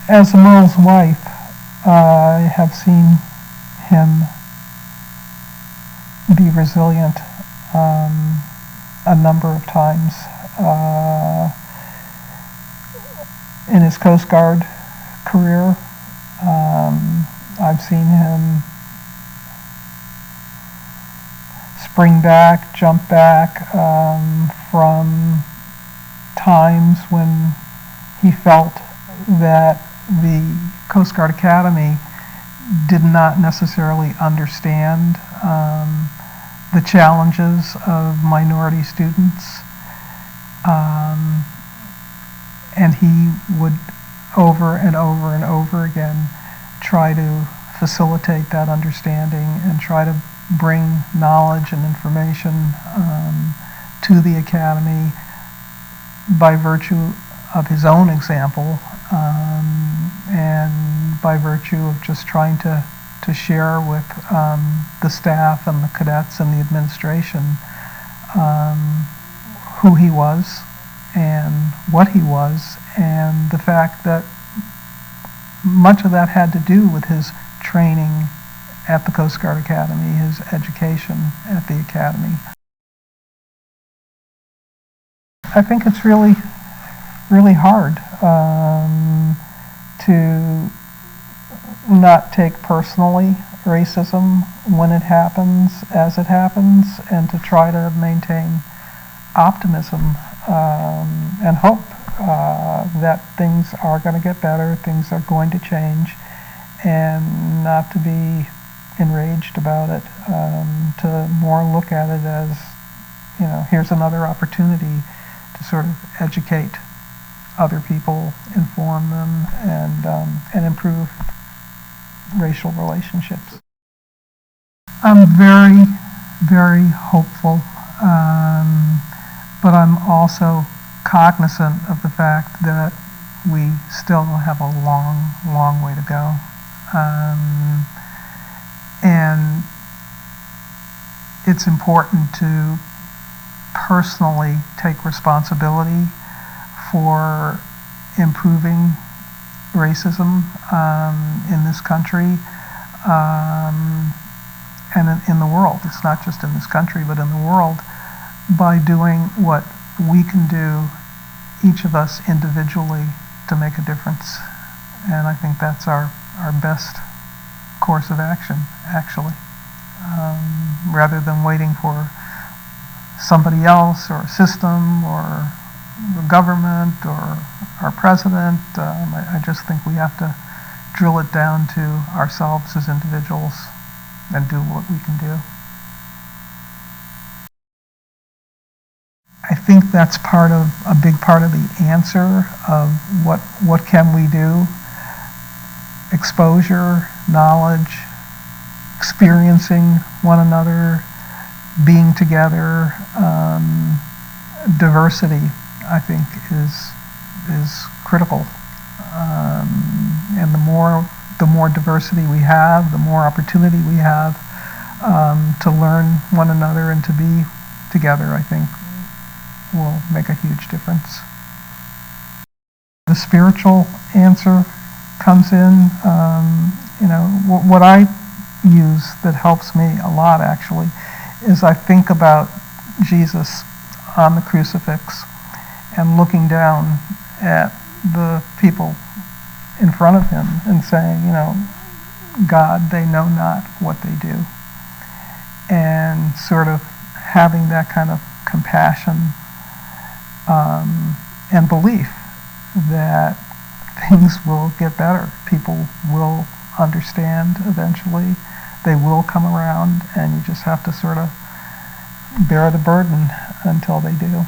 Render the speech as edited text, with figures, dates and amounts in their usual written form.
As Merle's wife, I have seen him be resilient a number of times. In his Coast Guard career, I've seen him spring back, jump back from times when he felt that the Coast Guard Academy did not necessarily understand the challenges of minority students, and he would over and over and over again try to facilitate that understanding and try to bring knowledge and information to the Academy by virtue of his own example, and by virtue of just trying to share with the staff and the cadets and the administration who he was and what he was, and the fact that much of that had to do with his training at the Coast Guard Academy, his education at the Academy. I think it's really hard to not take personally racism when it happens, as it happens, and to try to maintain optimism and hope that things are going to get better, things are going to change, and not to be enraged about it, to more look at it as, you know, here's another opportunity to sort of educate other people, inform them, and improve racial relationships. I'm very hopeful, but I'm also cognizant of the fact that we still have a long way to go. And it's important to personally take responsibility for improving racism in this country and in the world. It's not just in this country, but in the world, by doing what we can do, each of us individually, to make a difference. And I think that's our best course of action, actually, rather than waiting for somebody else or a system or the government or our president. I just think we have to drill it down to ourselves as individuals and do what we can do. I think that's a big part of the answer of what can we do. Exposure, knowledge, experiencing one another, being together, diversity, I think, is critical. And the more diversity we have, the more opportunity we have to learn one another and to be together, I think will make a huge difference. The spiritual answer comes in, you know, what I use that helps me a lot, actually, is I think about Jesus on the crucifix and looking down at the people in front of him and saying, you know, God, they know not what they do. And sort of having that kind of compassion and belief that things will get better. People will understand eventually. They will come around, and you just have to sort of bear the burden until they do.